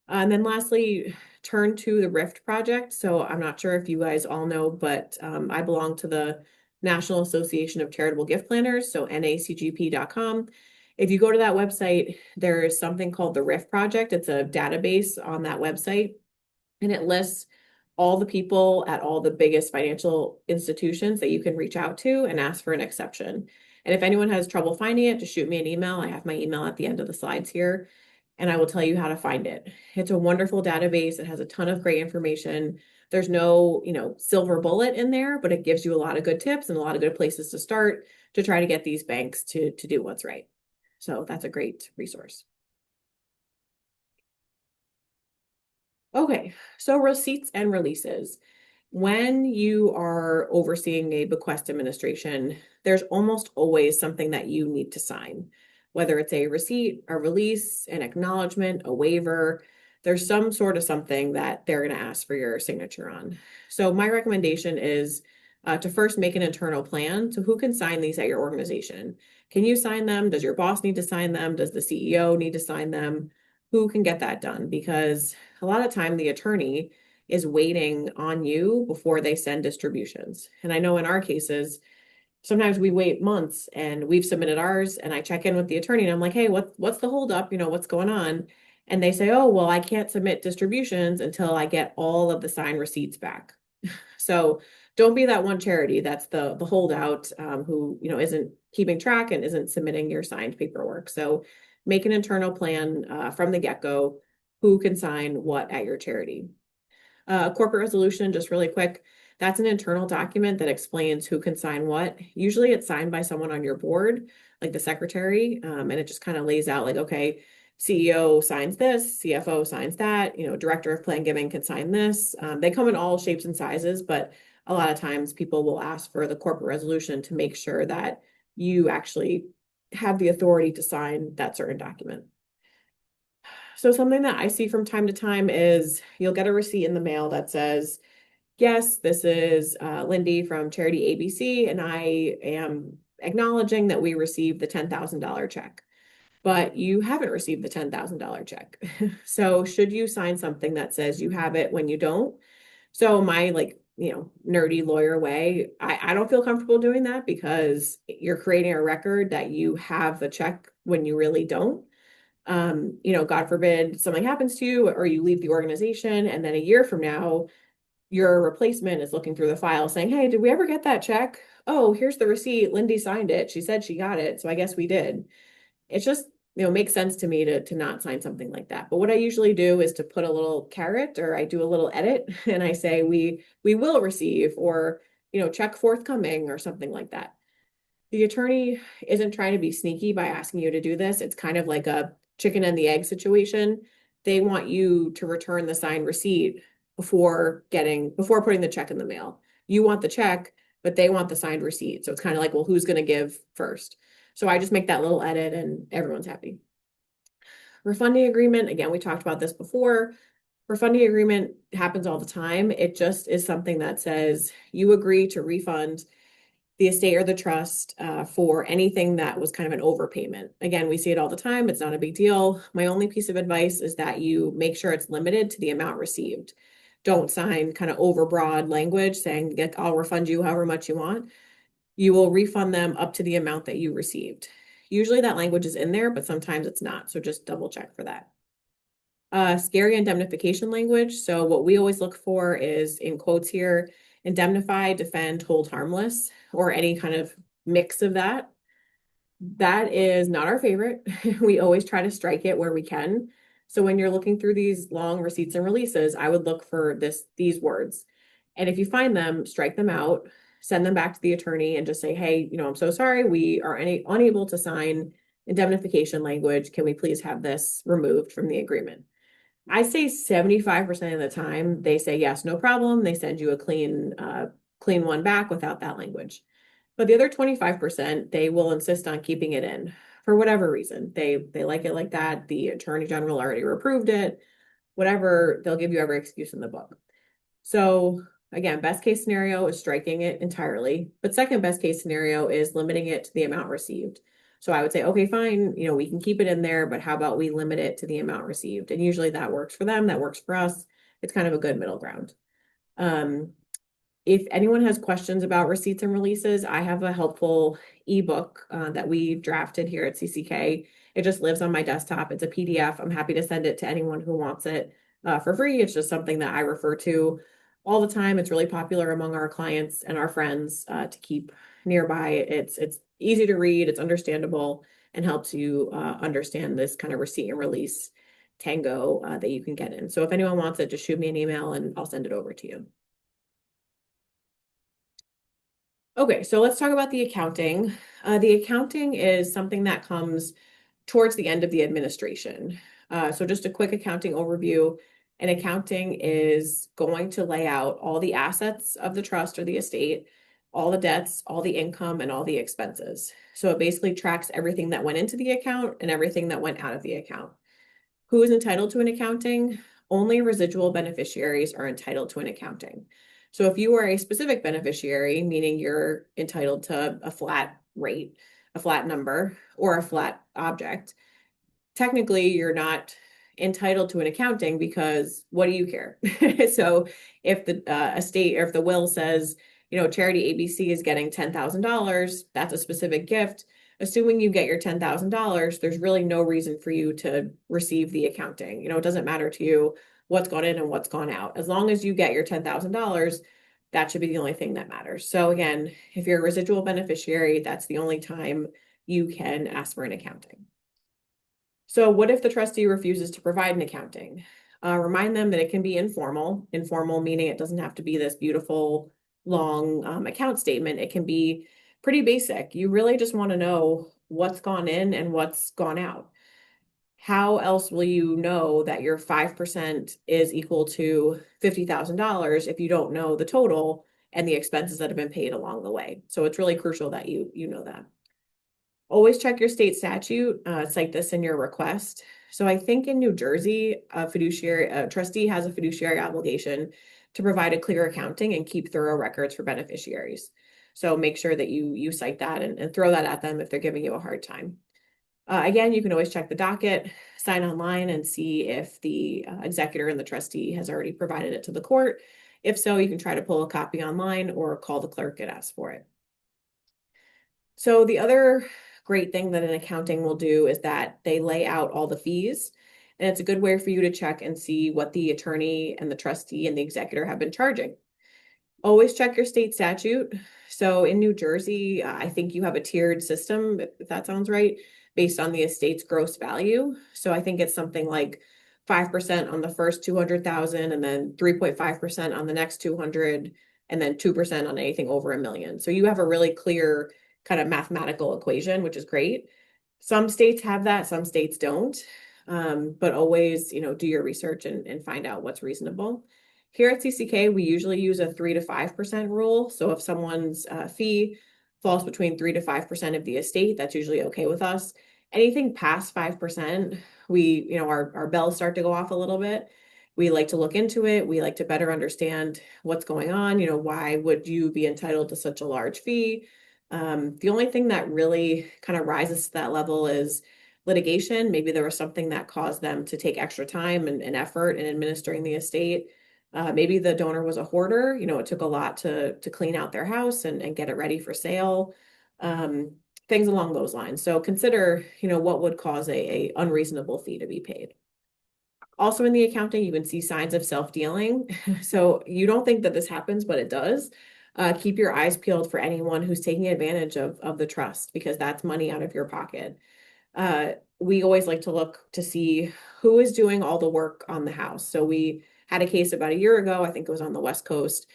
And then lastly, turn to the Rift project. So I'm not sure if you guys all know, but I belong to the National Association of Charitable Gift Planners, so nacgp.com. If you go to that website, there is something called the Rift project. It's a database on that website, and it lists all the people at all the biggest financial institutions that you can reach out to and ask for an exception. And if anyone has trouble finding it, just shoot me an email. I have my email at the end of the slides here, and I will tell you how to find it. It's a wonderful database. It has a ton of great information. There's no, silver bullet in there, but it gives you a lot of good tips and a lot of good places to start to try to get these banks to do what's right. So that's a great resource. Okay, so receipts and releases. When you are overseeing a bequest administration, there's almost always something that you need to sign, whether it's a receipt, a release, an acknowledgement, a waiver. There's some sort of something that they're going to ask for your signature on. So my recommendation is to first make an internal plan. So who can sign these at your organization? Can you sign them? Does your boss need to sign them? Does the CEO need to sign them? Who can get that done? Because a lot of time the attorney is waiting on you before they send distributions. And I know in our cases, sometimes we wait months and we've submitted ours, and I check in with the attorney and I'm like, hey, what's the holdup? What's going on? And they say, oh, well, I can't submit distributions until I get all of the signed receipts back. So don't be that one charity that's the holdout who isn't keeping track and isn't submitting your signed paperwork. So make an internal plan from the get-go, who can sign what at your charity. Corporate resolution, just really quick, that's an internal document that explains who can sign what. Usually it's signed by someone on your board, like the secretary, and it just kind of lays out like, okay, CEO signs this, CFO signs that, director of plan giving can sign this. They come in all shapes and sizes, but a lot of times people will ask for the corporate resolution to make sure that you actually have the authority to sign that certain document. So something that I see from time to time is you'll get a receipt in the mail that says, yes, this is Lindy from Charity ABC, and I am acknowledging that we received the $10,000 check. But you haven't received the $10,000 check. So should you sign something that says you have it when you don't? So my nerdy lawyer way, I don't feel comfortable doing that because you're creating a record that you have the check when you really don't. God forbid something happens to you or you leave the organization, and then a year from now, your replacement is looking through the file saying, hey, did we ever get that check? Oh, here's the receipt. Lindy signed it. She said she got it. So I guess we did. It's just, makes sense to me to not sign something like that. But what I usually do is to put a little caret, or I do a little edit and I say, we will receive, or, check forthcoming or something like that. The attorney isn't trying to be sneaky by asking you to do this. It's kind of like a chicken and the egg situation. They want you to return the signed receipt before putting the check in the mail. You want the check, but they want the signed receipt. So it's kind of like, well, who's going to give first? So I just make that little edit and everyone's happy. Refunding agreement. Again, we talked about this before. Refunding agreement happens all the time. It just is something that says you agree to refund the estate or the trust for anything that was kind of an overpayment. Again, we see it all the time. It's not a big deal. My only piece of advice is that you make sure it's limited to the amount received. Don't sign kind of overbroad language saying, I'll refund you however much you want. You will refund them up to the amount that you received. Usually that language is in there, but sometimes it's not. So just double check for that. Scary indemnification language. So what we always look for is in quotes here, indemnify, defend, hold harmless, or any kind of mix of that. That is not our favorite. We always try to strike it where we can. So when you're looking through these long receipts and releases, I would look for these words. And if you find them, strike them out, send them back to the attorney and just say, hey, I'm so sorry. We are unable to sign indemnification language. Can we please have this removed from the agreement? I say 75% of the time they say yes, no problem. They send you a clean one back without that language. But the other 25%, they will insist on keeping it in for whatever reason. They like it like that. The attorney general already approved it. Whatever, they'll give you every excuse in the book. So again, best case scenario is striking it entirely, but second best case scenario is limiting it to the amount received. So I would say, okay, fine, we can keep it in there, but how about we limit it to the amount received? And usually that works for them, that works for us. It's kind of a good middle ground. If anyone has questions about receipts and releases, I have a helpful ebook that we drafted here at CCK. It just lives on my desktop. It's a PDF. I'm happy to send it to anyone who wants it for free. It's just something that I refer to all the time. It's really popular among our clients and our friends to keep nearby. It's easy to read, it's understandable, and helps you understand this kind of receipt and release tango that you can get in. So if anyone wants it, just shoot me an email and I'll send it over to you. Okay, so let's talk about the accounting. The accounting is something that comes towards the end of the administration. So just a quick accounting overview. An accounting is going to lay out all the assets of the trust or the estate, all the debts, all the income, and all the expenses. So it basically tracks everything that went into the account and everything that went out of the account. Who is entitled to an accounting? Only residual beneficiaries are entitled to an accounting. So if you are a specific beneficiary, meaning you're entitled to a flat rate, a flat number, or a flat object, technically you're not entitled to an accounting because what do you care? So if the estate or if the will says, charity ABC is getting $10,000, that's a specific gift. Assuming you get your $10,000, there's really no reason for you to receive the accounting. It doesn't matter to you what's gone in and what's gone out. As long as you get your $10,000, that should be the only thing that matters. So again, if you're a residual beneficiary, that's the only time you can ask for an accounting. So what if the trustee refuses to provide an accounting? Remind them that it can be informal. Informal meaning it doesn't have to be this beautiful, long account statement. It can be pretty basic. You really just want to know what's gone in and what's gone out. How else will you know that your 5% is equal to $50,000 if you don't know the total and the expenses that have been paid along the way? So it's really crucial that you know that. Always check your state statute, cite this in your request. So I think in New Jersey, a trustee has a fiduciary obligation to provide a clear accounting and keep thorough records for beneficiaries. So make sure that you cite that and throw that at them if they're giving you a hard time. Again, you can always check the docket, sign online and see if the executor and the trustee has already provided it to the court. If so, you can try to pull a copy online or call the clerk and ask for it. So the other great thing that an accounting will do is that they lay out all the fees. And it's a good way for you to check and see what the attorney and the trustee and the executor have been charging. Always check your state statute. So in New Jersey, I think you have a tiered system, if that sounds right, based on the estate's gross value. So I think it's something like 5% on the first 200,000 and then 3.5% on the next 200 and then 2% on anything over $1 million. So you have a really clear kind of mathematical equation, which is great. Some states have that, some states don't. But always, do your research and find out what's reasonable. Here at CCK, we usually use a 3 to 5% rule. So if someone's fee falls between 3 to 5% of the estate, that's usually okay with us. Anything past 5%, our bells start to go off a little bit. We like to look into it. We like to better understand what's going on. Why would you be entitled to such a large fee? The only thing that really kind of rises to that level is litigation. Maybe there was something that caused them to take extra time and effort in administering the estate. Maybe the donor was a hoarder. It took a lot to clean out their house and get it ready for sale. Um, Things along those lines. So consider, what would cause a unreasonable fee to be paid. Also in the accounting, you can see signs of self-dealing. So you don't think that this happens, but it does. Keep your eyes peeled for anyone who's taking advantage of the trust because that's money out of your pocket. We always like to look to see who is doing all the work on the house. So we had a case about a year ago, I think it was on the West Coast,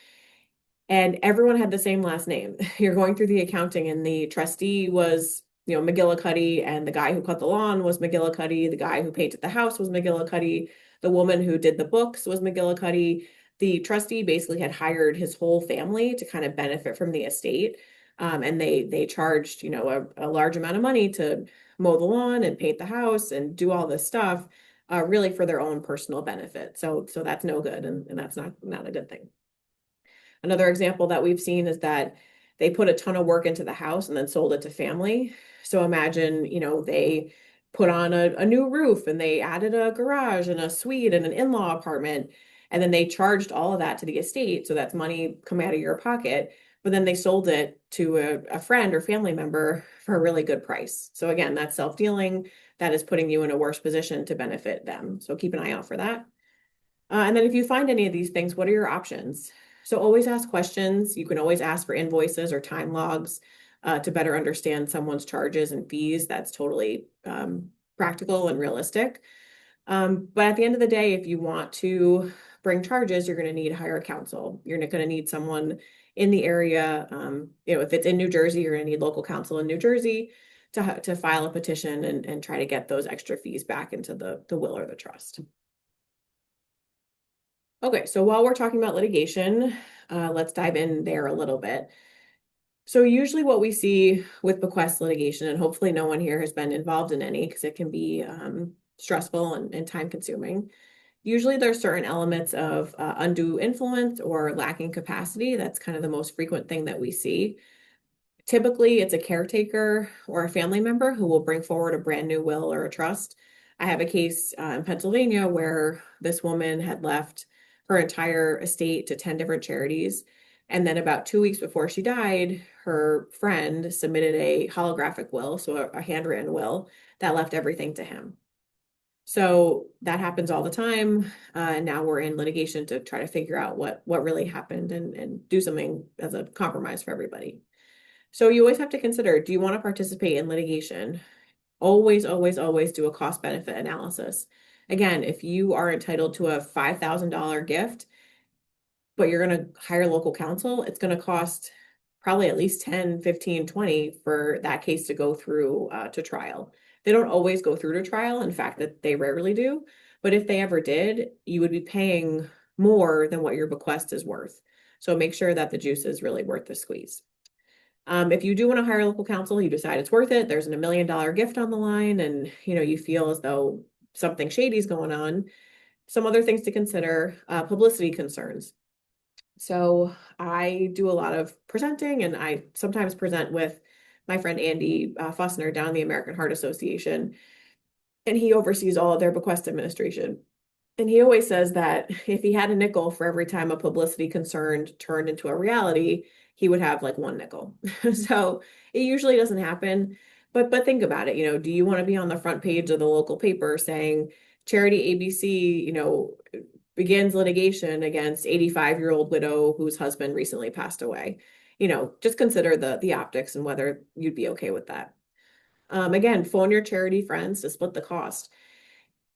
and everyone had the same last name. You're going through the accounting, and the trustee was, McGillicuddy, and the guy who cut the lawn was McGillicuddy. The guy who painted the house was McGillicuddy. The woman who did the books was McGillicuddy. The trustee basically had hired his whole family to kind of benefit from the estate. And they charged, a large amount of money to mow the lawn and paint the house and do all this stuff, really for their own personal benefit. So that's no good, and that's not a good thing. Another example that we've seen is that they put a ton of work into the house and then sold it to family. So imagine, they put on a new roof and they added a garage and a suite and an in-law apartment. And then they charged all of that to the estate. So that's money coming out of your pocket. But then they sold it to a friend or family member for a really good price. So again, that's self-dealing. That is putting you in a worse position to benefit them. So keep an eye out for that. And then if you find any of these things, what are your options? So always ask questions. You can always ask for invoices or time logs to better understand someone's charges and fees. That's totally practical and realistic. But at the end of the day, if you want to bring charges, you're going to need to hire counsel. You're going to need someone in the area. If it's in New Jersey, you're going to need local counsel in New Jersey to file a petition and try to get those extra fees back into the will or the trust. Okay, so while we're talking about litigation, let's dive in there a little bit. So usually what we see with bequest litigation, and hopefully no one here has been involved in any because it can be stressful and time consuming. Usually there's certain elements of undue influence or lacking capacity. That's kind of the most frequent thing that we see. Typically, it's a caretaker or a family member who will bring forward a brand new will or a trust. I have a case in Pennsylvania where this woman had left her entire estate to 10 different charities. And then about 2 weeks before she died, her friend submitted a holographic will, so a handwritten will that left everything to him. So that happens all the time. And now we're in litigation to try to figure out what really happened and do something as a compromise for everybody. So you always have to consider, do you want to participate in litigation? Always, always, always do a cost benefit analysis. Again, if you are entitled to a $5,000 gift, but you're going to hire local counsel, it's going to cost probably at least 10, 15, 20 for that case to go through to trial. They don't always go through to trial. In fact, that they rarely do. But if they ever did, you would be paying more than what your bequest is worth. So make sure that the juice is really worth the squeeze. If you do want to hire local counsel, you decide it's worth it, there's a $1 million gift on the line, and you feel as though something shady is going on. Some other things to consider, publicity concerns. So I do a lot of presenting, and I sometimes present with my friend Andy Fussner down in the American Heart Association, and he oversees all of their bequest administration. And he always says that if he had a nickel for every time a publicity concern turned into a reality, he would have like one nickel. So it usually doesn't happen. But think about it, do you want to be on the front page of the local paper saying Charity ABC, begins litigation against 85-year-old widow whose husband recently passed away? Just consider the optics and whether you'd be okay with that. Again, phone your charity friends to split the cost.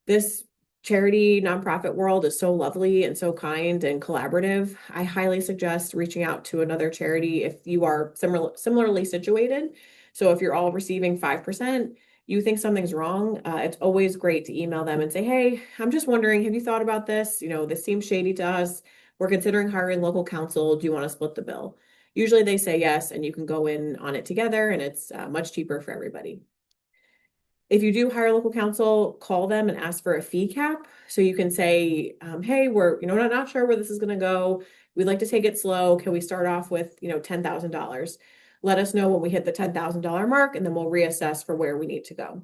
This charity nonprofit world is so lovely and so kind and collaborative. I highly suggest reaching out to another charity if you are similarly situated. So if you're all receiving 5%, you think something's wrong, it's always great to email them and say, hey, I'm just wondering, have you thought about this? This seems shady to us. We're considering hiring local counsel. Do you want to split the bill? Usually they say yes, and you can go in on it together, and it's much cheaper for everybody. If you do hire local counsel, call them and ask for a fee cap. So you can say, hey, we're, not sure where this is going to go. We'd like to take it slow. Can we start off with, $10,000? Let us know when we hit the $10,000 mark, and then we'll reassess for where we need to go.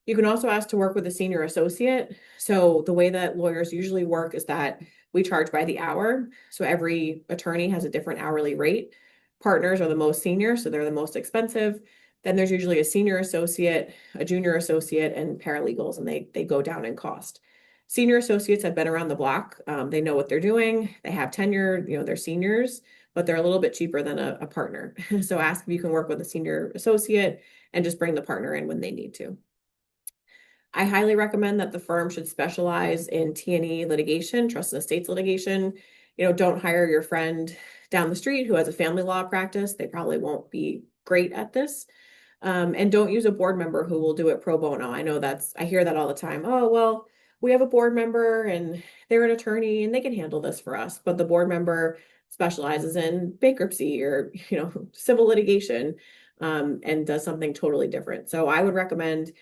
You can also ask to work with a senior associate. So the way that lawyers usually work is that we charge by the hour. So every attorney has a different hourly rate. Partners are the most senior, so they're the most expensive. Then there's usually a senior associate, a junior associate, and paralegals, and they go down in cost. Senior associates have been around the block. They know what they're doing. They have tenure, they're seniors, but they're a little bit cheaper than a partner. So ask if you can work with a senior associate and just bring the partner in when they need to. I highly recommend that the firm should specialize in T&E litigation, trust and estates litigation. Don't hire your friend down the street who has a family law practice. They probably won't be great at this. And don't use a board member who will do it pro bono. I hear that all the time. Oh, well, we have a board member and they're an attorney and they can handle this for us. But the board member specializes in bankruptcy or, civil litigation, and does something totally different. So I would recommend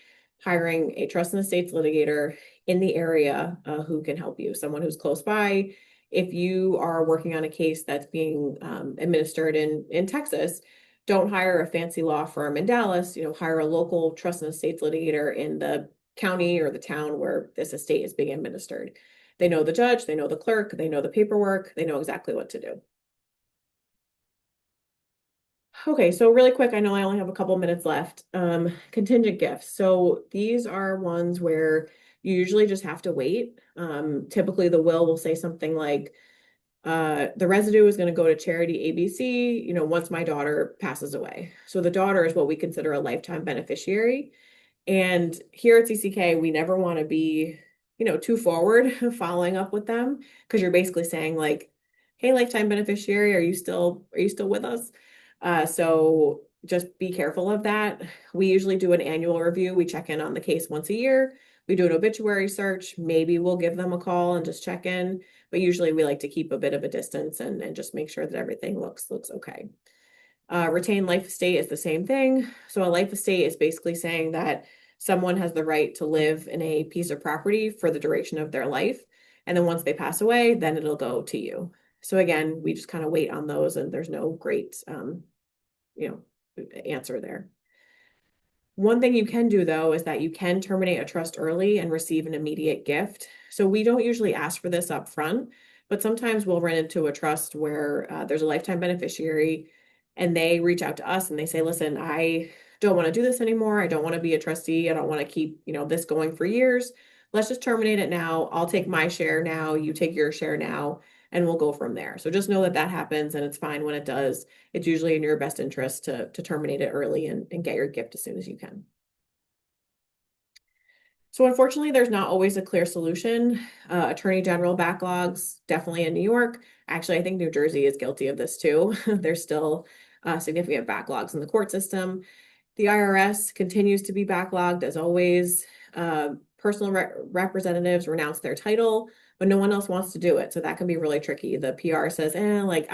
hiring a trust and estates litigator in the area who can help you, someone who's close by. If you are working on a case that's being administered in Texas, don't hire a fancy law firm in Dallas, hire a local trust and estates litigator in the county or the town where this estate is being administered. They know the judge, they know the clerk, they know the paperwork, they know exactly what to do. Okay, so really quick, I know I only have a couple minutes left. Contingent gifts. So these are ones where you usually just have to wait. Typically the will say something like, the residue is going to go to charity ABC, once my daughter passes away. So the daughter is what we consider a lifetime beneficiary. And here at CCK, we never want to be, too forward following up with them, because you're basically saying like, hey, lifetime beneficiary, are you still with us? So just be careful of that. We usually do an annual review. We check in on the case once a year. We do an obituary search. Maybe we'll give them a call and just check in, but usually we like to keep a bit of a distance and just make sure that everything looks okay. Retained life estate is the same thing. So a life estate is basically saying that someone has the right to live in a piece of property for the duration of their life. And then once they pass away, then it'll go to you. So again, we just kind of wait on those, and there's no great, you know, answer there. One thing you can do, though, is that you can terminate a trust early and receive an immediate gift. So we don't usually ask for this up front, but sometimes we'll run into a trust where there's a lifetime beneficiary and they reach out to us and they say, listen, I don't want to do this anymore. I don't want to be a trustee. I don't want to keep, this going for years. Let's just terminate it now. I'll take my share now. You take your share now, and we'll go from there. So just know that that happens, and it's fine when it does. It's usually in your best interest to terminate it early and get your gift as soon as you can. So unfortunately, there's not always a clear solution. Attorney General backlogs, definitely in New York. Actually, I think New Jersey is guilty of this too. There's still significant backlogs in the court system. The IRS continues to be backlogged as always. Personal representatives renounce their title, but no one else wants to do it. So that can be really tricky. The PR says, I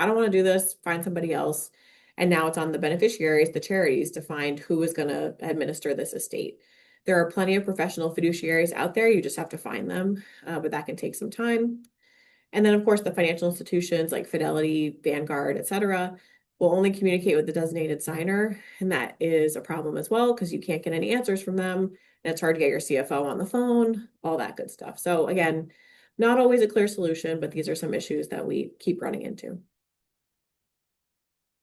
don't want to do this, find somebody else. And now it's on the beneficiaries, the charities, to find who is going to administer this estate. There are plenty of professional fiduciaries out there. You just have to find them, but that can take some time. And then, of course, the financial institutions like Fidelity, Vanguard, et cetera, will only communicate with the designated signer. And that is a problem as well, because you can't get any answers from them. And it's hard to get your CFO on the phone, all that good stuff. So again, not always a clear solution, but these are some issues that we keep running into.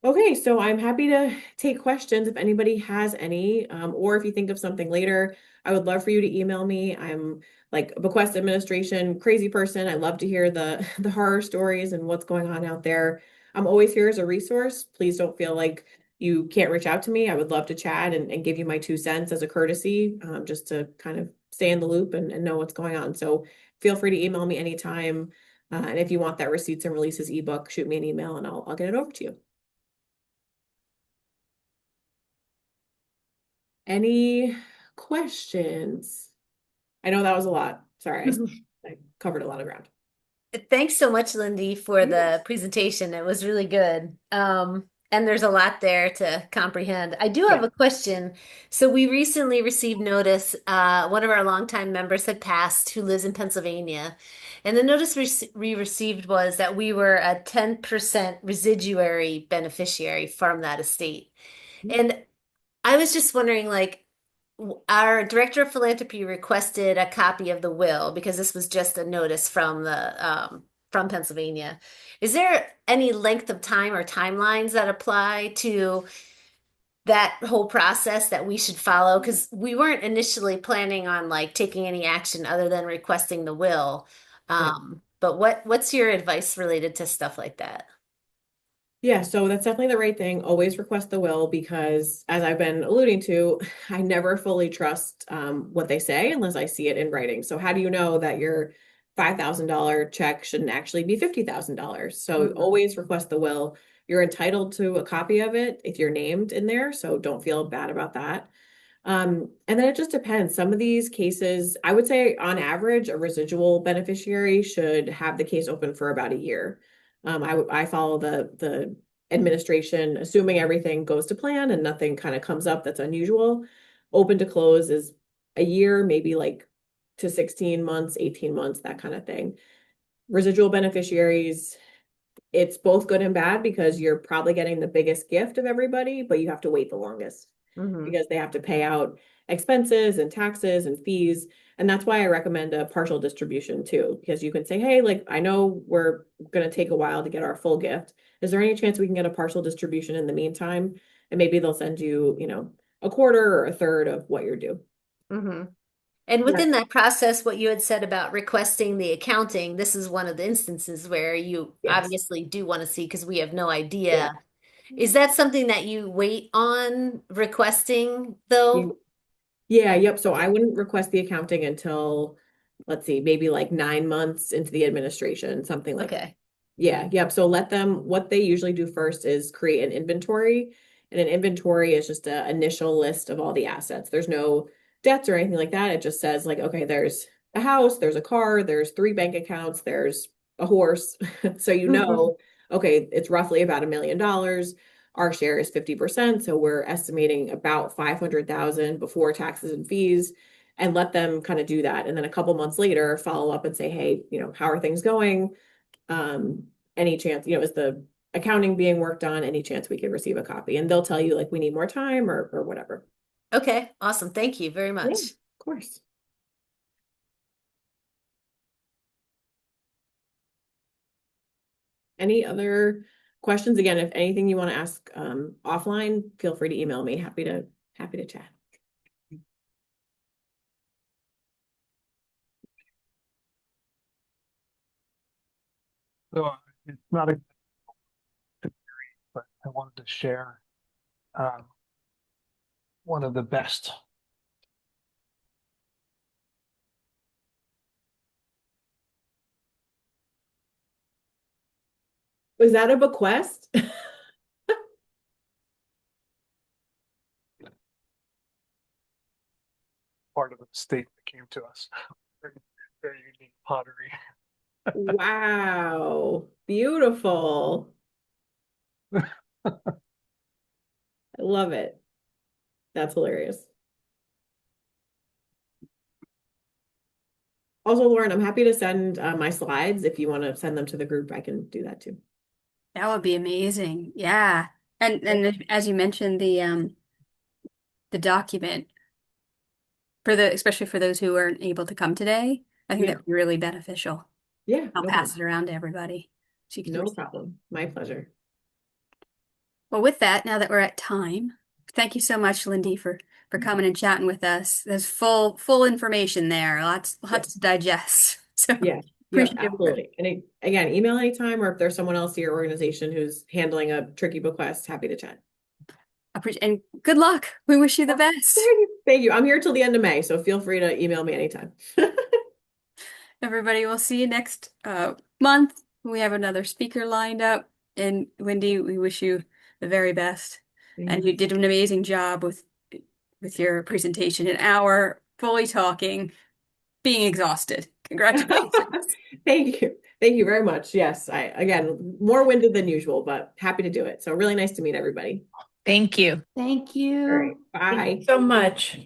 Okay, so I'm happy to take questions if anybody has any, or if you think of something later. I would love for you to email me. I'm like a Bequest administration crazy person. I love to hear the horror stories and what's going on out there. I'm always here as a resource. Please don't feel like you can't reach out to me. I would love to chat and give you my 2 cents as a courtesy, just to kind of stay in the loop and know what's going on. So feel free to email me anytime. And if you want that receipts and releases ebook, shoot me an email and I'll get it over to you. Any questions? I know that was a lot. Sorry, I covered a lot of ground. Thanks so much, Lindy, for the presentation. It was really good. and there's a lot there to comprehend. I do have Yeah. a question. So we recently received notice, one of our longtime members had passed who lives in Pennsylvania. And the notice we received was that we were a 10% residuary beneficiary from that estate. And I was just wondering, like, our director of philanthropy requested a copy of the will because this was just a notice from Pennsylvania. Is there any length of time or timelines that apply to that whole process that we should follow? Because we weren't initially planning on like taking any action other than requesting the will. Yeah. But what's your advice related to stuff like that? Yeah, so that's definitely the right thing. Always request the will because, as I've been alluding to, I never fully trust what they say unless I see it in writing. So, how do you know that your $5,000 check shouldn't actually be $50,000? So, Mhm. always request the will. You're entitled to a copy of it if you're named in there. So, don't feel bad about that. And then it just depends. Some of these cases, I would say on average, a residual beneficiary should have the case open for about a year. I follow the administration, assuming everything goes to plan and nothing kind of comes up that's unusual. Open to close is a year, maybe like to 16 months, 18 months, that kind of thing. Residual beneficiaries, it's both good and bad because you're probably getting the biggest gift of everybody, but you have to wait the longest Hmm. because they have to pay out expenses and taxes and fees. And that's why I recommend a partial distribution too, because you can say, hey, like, I know we're going to take a while to get our full gift. Is there any chance we can get a partial distribution in the meantime? And maybe they'll send you, a quarter or a third of what you're due. Hmm. And Yeah. within that process, what you had said about requesting the accounting, this is one of the instances where you Yes. obviously do want to see because we have no Yeah. idea. Is that something that you wait on requesting though? You Yeah, yep. So I Okay. wouldn't request the accounting until, let's see, maybe like 9 months into the administration, something like that. Okay. Yeah, yep. So let them, what they usually do first is create an inventory. And an inventory is just an initial list of all the assets. There's no debts or anything like that. It just says, like, okay, there's a house, there's a car, there's three bank accounts, there's a horse. So Hmm. okay, it's roughly about $1 million. Our share is 50%, so we're estimating about 500,000 before taxes and fees, and let them kind of do that. And then a couple months later, follow up and say, hey, how are things going? Any chance, is the accounting being worked on? Any chance we could receive a copy? And they'll tell you like we need more time or whatever. Okay, awesome. Thank you very Yeah, much. of course. Any other questions? Again, if anything you want to ask offline, feel free to email me. Happy to chat. So it's not a theory, but I wanted to share um, one of the best. Was that a bequest? Part of the state that came to us. Very, very unique pottery. Wow. Beautiful. I love it. That's hilarious. Also, Lauren, I'm happy to send my slides. If you want to send them to the group, I can do that too. That would be amazing. Yeah. And as you mentioned, the document for the especially for those who weren't able to come today, I think Yeah. that'd be really beneficial. Yeah, I'll no pass problem. it around to everybody so you can No receive. problem. My pleasure. Well, with that, now that we're at time, thank you so much, Lindy, for coming and chatting with us. There's full information there. Yeah. Lots to digest. So Yeah. Yep, appreciate it. absolutely. And again, email anytime, or if there's someone else to your organization who's handling a tricky bequest, happy to chat. Appreciate and good luck. We wish you the Oh, best. thank you. Thank you. I'm here till the end of May, so feel free to email me anytime. Everybody, we'll see you next month. We have another speaker lined up. And Wendy, we wish you the very best. And Thank you did an amazing job with your presentation. An hour fully talking, being exhausted. you. Congratulations. Thank you. Thank you very much. Yes, again, more winded than usual, but happy to do it. So really nice to meet everybody. Thank you. Thank All right, you. bye. So much.